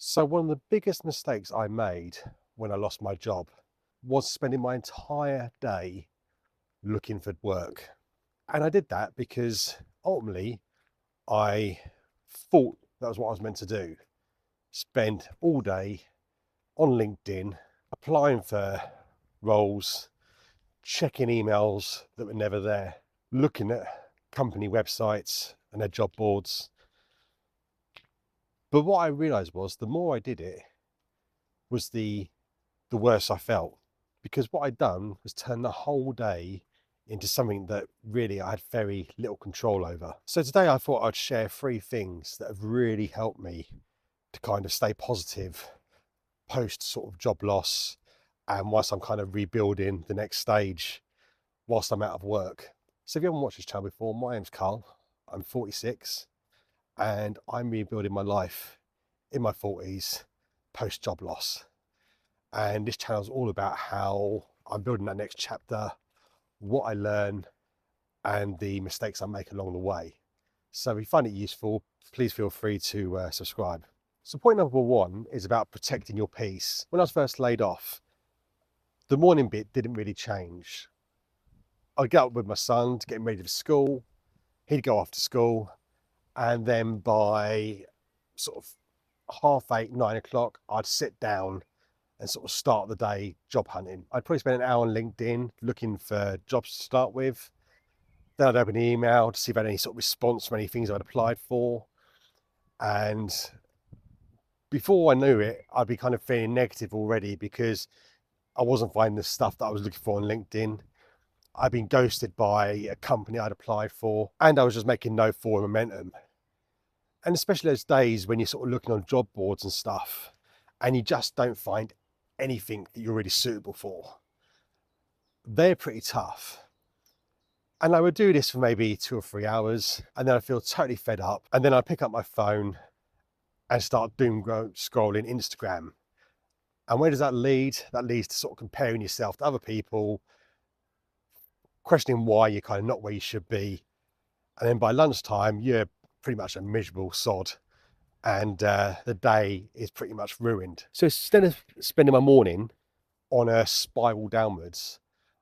So one of the biggest mistakes I made when I lost my job was spending my entire day looking for work. And I did that because ultimately I thought that was what I was meant to do. Spend all day on LinkedIn, applying for roles, checking emails that were never there, looking at company websites and their job boards. But what I realized was the more I did it was the worse I felt, because what I'd done was turn the whole day into something that really I had very little control over. So today I thought I'd share three things that have really helped me to kind of stay positive post sort of job loss, and whilst I'm kind of rebuilding the next stage whilst I'm out of work. So if you haven't watched this channel before, my name's Carl. I'm 46 and I'm rebuilding my life in my 40s post job loss. And this channel is all about how I'm building that next chapter, what I learn, and the mistakes I make along the way. So if you find it useful, please feel free to subscribe. So point number one is about protecting your peace. When I was first laid off, the morning bit didn't really change. I'd get up with my son to get him ready for school. He'd go off to school. And then by sort of 8:30, 9 o'clock, I'd sit down and sort of start the day job hunting. I'd probably spend an hour on LinkedIn looking for jobs to start with. Then I'd open the email to see if I had any sort of response from any things I'd applied for. And before I knew it, I'd be kind of feeling negative already because I wasn't finding the stuff that I was looking for on LinkedIn. I'd been ghosted by a company I'd applied for, and I was just making no forward momentum. And especially those days when you're sort of looking on job boards and stuff, and you just don't find anything that you're really suitable for. They're pretty tough. And I would do this for maybe 2 or 3 hours, and then I'd feel totally fed up. And then I'd pick up my phone and start doom scrolling Instagram. And where does that lead? That leads to sort of comparing yourself to other people, questioning why you're kind of not where you should be. And then by lunchtime, you're pretty much a miserable sod, and the day is pretty much ruined. So instead of spending my morning on a spiral downwards,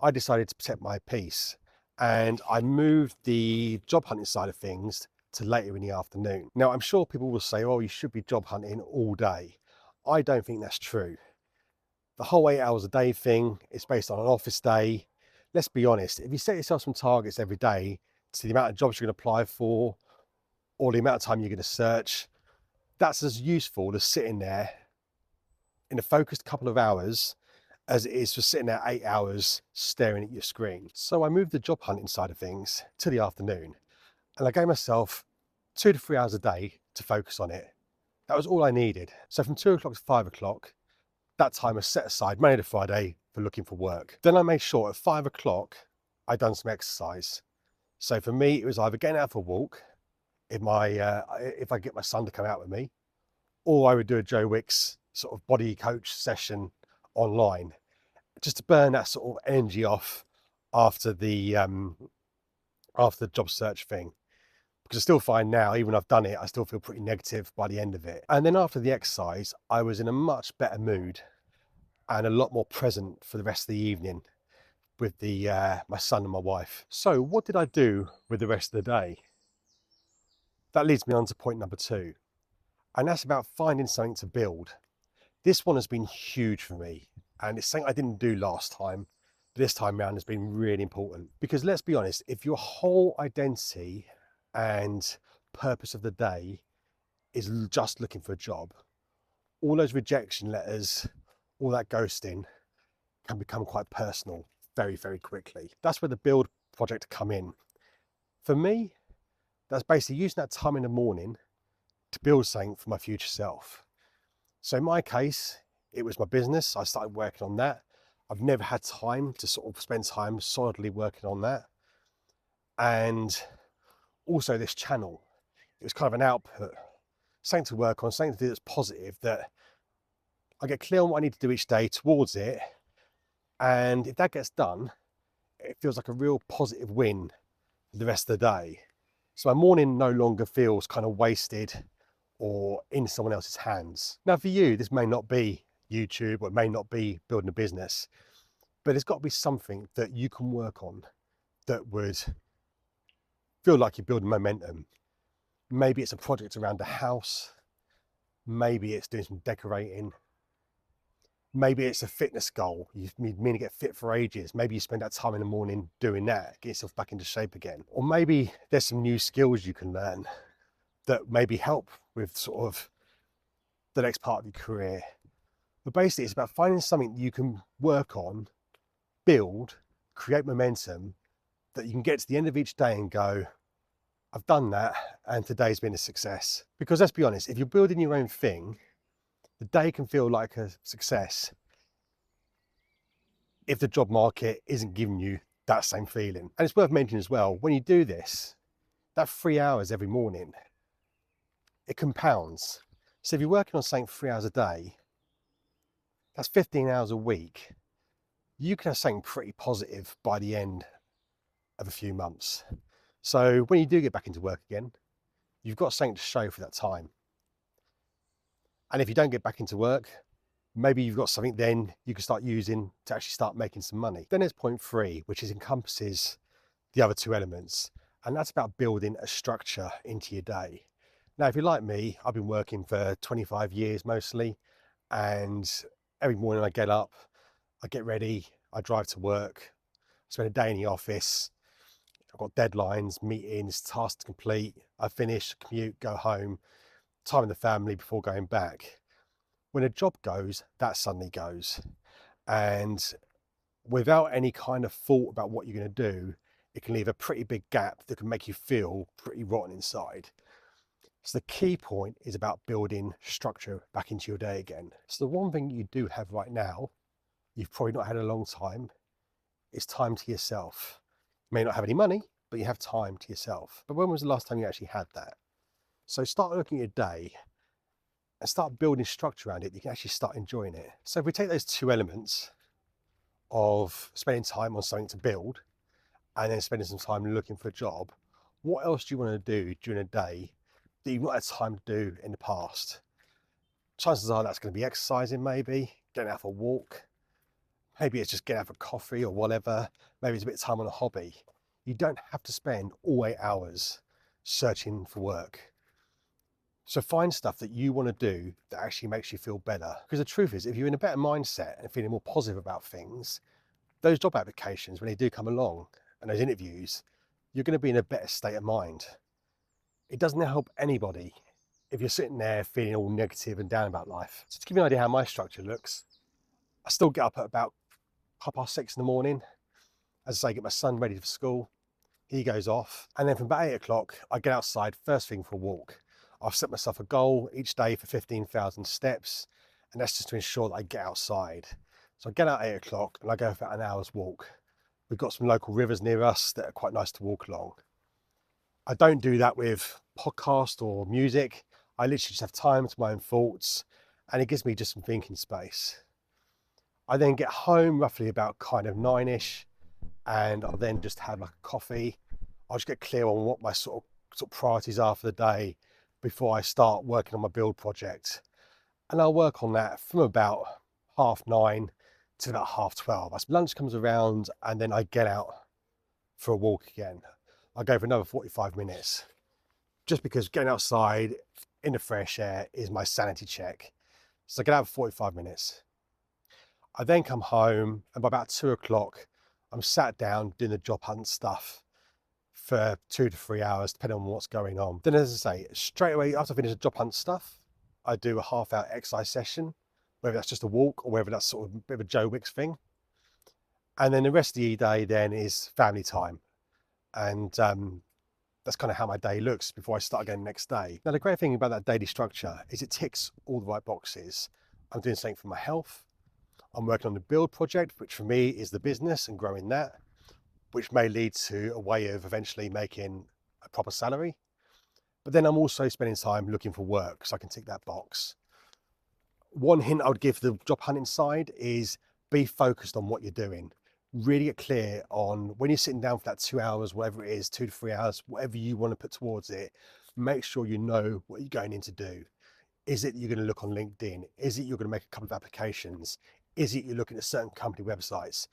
I decided to protect my peace, and I moved the job hunting side of things to later in the afternoon. Now, I'm sure people will say, oh, you should be job hunting all day. I don't think that's true. The whole 8 hours a day thing is based on an office day. Let's be honest, if you set yourself some targets every day to the amount of jobs you're going to apply for or the amount of time you're going to search, that's as useful as sitting there in a focused couple of hours as it is for sitting there 8 hours staring at your screen. So I moved the job hunting side of things to the afternoon, and I gave myself 2 to 3 hours a day to focus on it. That was all I needed. So from 2 o'clock to 5 o'clock, that time was set aside Monday to Friday for looking for work. Then I made sure at 5 o'clock, I'd done some exercise. So for me, it was either getting out for a walk, if I get my son to come out with me, or I would do a Joe Wicks sort of body coach session online, just to burn that sort of energy off after the job search thing. Because I still find now, even when I've done it, I still feel pretty negative by the end of it. And then after the exercise, I was in a much better mood and a lot more present for the rest of the evening with my son and my wife. So what did I do with the rest of the day? That leads me on to point number two, and that's about finding something to build. This one has been huge for me, and it's something I didn't do last time. This time around has been really important, because let's be honest, if your whole identity and purpose of the day is just looking for a job, all those rejection letters, all that ghosting can become quite personal very, very quickly. That's where the build project come in. For me, that's basically using that time in the morning to build something for my future self. So in my case, it was my business. I started working on that. I've never had time to sort of spend time solidly working on that. And also this channel, it was kind of an output, something to work on, something to do that's positive, that I get clear on what I need to do each day towards it. And if that gets done, it feels like a real positive win for the rest of the day. So my morning no longer feels kind of wasted or in someone else's hands. Now for you, this may not be YouTube, or it may not be building a business, but it's got to be something that you can work on that would feel like you're building momentum. Maybe it's a project around the house. Maybe it's doing some decorating. Maybe it's a fitness goal. You mean to get fit for ages. Maybe you spend that time in the morning doing that, get yourself back into shape again. Or maybe there's some new skills you can learn that maybe help with sort of the next part of your career. But basically it's about finding something you can work on, build, create momentum, that you can get to the end of each day and go, I've done that, and today's been a success. Because let's be honest, if you're building your own thing, the day can feel like a success if the job market isn't giving you that same feeling. And it's worth mentioning as well, when you do this, that 3 hours every morning, it compounds. So if you're working on something 3 hours a day, that's 15 hours a week. You can have something pretty positive by the end of a few months. So when you do get back into work again, you've got something to show for that time. And if you don't get back into work, maybe you've got something then you can start using to actually start making some money. Then there's point 3, which encompasses the other 2 elements. And that's about building a structure into your day. Now, if you're like me, I've been working for 25 years mostly. And every morning I get up, I get ready, I drive to work, spend a day in the office. I've got deadlines, meetings, tasks to complete. I finish, commute, go home, time with the family before going back. When a job goes, that suddenly goes. And without any kind of thought about what you're going to do, it can leave a pretty big gap that can make you feel pretty rotten inside. So the key point is about building structure back into your day again. So the one thing you do have right now, you've probably not had in a long time, is time to yourself. You may not have any money, but you have time to yourself. But when was the last time you actually had that? So start looking at your day and start building structure around it. You can actually start enjoying it. So if we take those 2 elements of spending time on something to build and then spending some time looking for a job, what else do you want to do during a day that you've not had time to do in the past? Chances are that's going to be exercising, maybe getting out for a walk. Maybe it's just getting out for coffee or whatever. Maybe it's a bit of time on a hobby. You don't have to spend all 8 hours searching for work. So find stuff that you want to do that actually makes you feel better. Because the truth is, if you're in a better mindset and feeling more positive about things, those job applications, when they do come along and those interviews, you're going to be in a better state of mind. It doesn't help anybody if you're sitting there feeling all negative and down about life. So to give you an idea how my structure looks, I still get up at about 6:30 in the morning. As I say, get my son ready for school. He goes off. And then from about 8 o'clock, I get outside first thing for a walk. I've set myself a goal each day for 15,000 steps. And that's just to ensure that I get outside. So I get out at 8 o'clock and I go for about an hour's walk. We've got some local rivers near us that are quite nice to walk along. I don't do that with podcast or music. I literally just have time to my own thoughts, and it gives me just some thinking space. I then get home roughly about kind of 9ish, and I'll then just have like a coffee. I'll just get clear on what my sort of priorities are for the day before I start working on my build project. And I'll work on that from about 9:30 to about 12:30. As lunch comes around, and then I get out for a walk again. I go for another 45 minutes, just because getting outside in the fresh air is my sanity check. So I get out for 45 minutes. I then come home, and by about 2 o'clock, I'm sat down doing the job hunt stuff for 2 to 3 hours, depending on what's going on. Then, as I say, straight away after I finish the job hunt stuff, I do a half-hour exercise session, whether that's just a walk or whether that's sort of a bit of a Joe Wicks thing. And then the rest of the day then is family time. And that's kind of how my day looks before I start again the next day. Now, the great thing about that daily structure is it ticks all the right boxes. I'm doing something for my health. I'm working on the build project, which for me is the business and growing that, which may lead to a way of eventually making a proper salary. But then I'm also spending time looking for work, so I can tick that box. One hint I would give the job hunting side is be focused on what you're doing. Really get clear on when you're sitting down for that 2 hours, whatever it is, 2 to 3 hours, whatever you want to put towards it, make sure you know what you're going in to do. Is it you're going to look on LinkedIn? Is it you're going to make a couple of applications? Is it you're looking at certain company websites?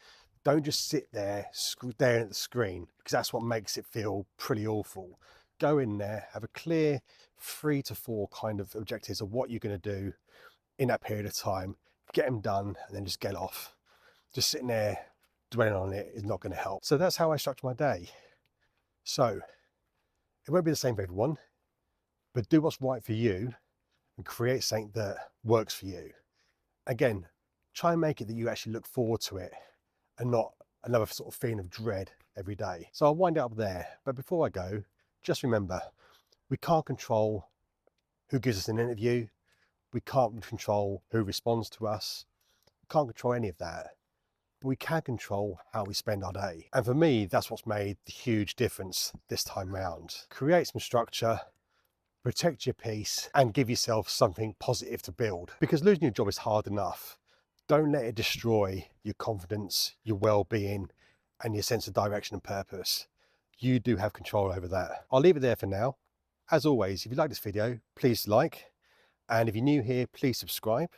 Don't just sit there staring at the screen, because that's what makes it feel pretty awful. Go in there, have a clear 3 to 4 kind of objectives of what you're going to do in that period of time, get them done, and then just get off. Just sitting there dwelling on it is not going to help. So that's how I structure my day. So it won't be the same for everyone, but do what's right for you and create something that works for you. Again, try and make it that you actually look forward to it and not another sort of feeling of dread every day. So I'll wind it up there. But before I go, just remember, we can't control who gives us an interview. We can't control who responds to us. We can't control any of that. But we can control how we spend our day. And for me, that's what's made the huge difference this time round. Create some structure, protect your peace, and give yourself something positive to build. Because losing your job is hard enough. Don't let it destroy your confidence, your well-being, and your sense of direction and purpose. You do have control over that. I'll leave it there for now. As always, if you like this video, please like. And if you're new here, please subscribe.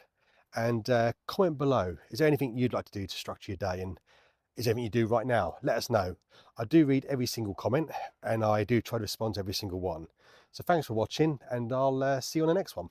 And comment below. Is there anything you'd like to do to structure your day? And is there anything you do right now? Let us know. I do read every single comment, and I do try to respond to every single one. So thanks for watching, and I'll see you on the next one.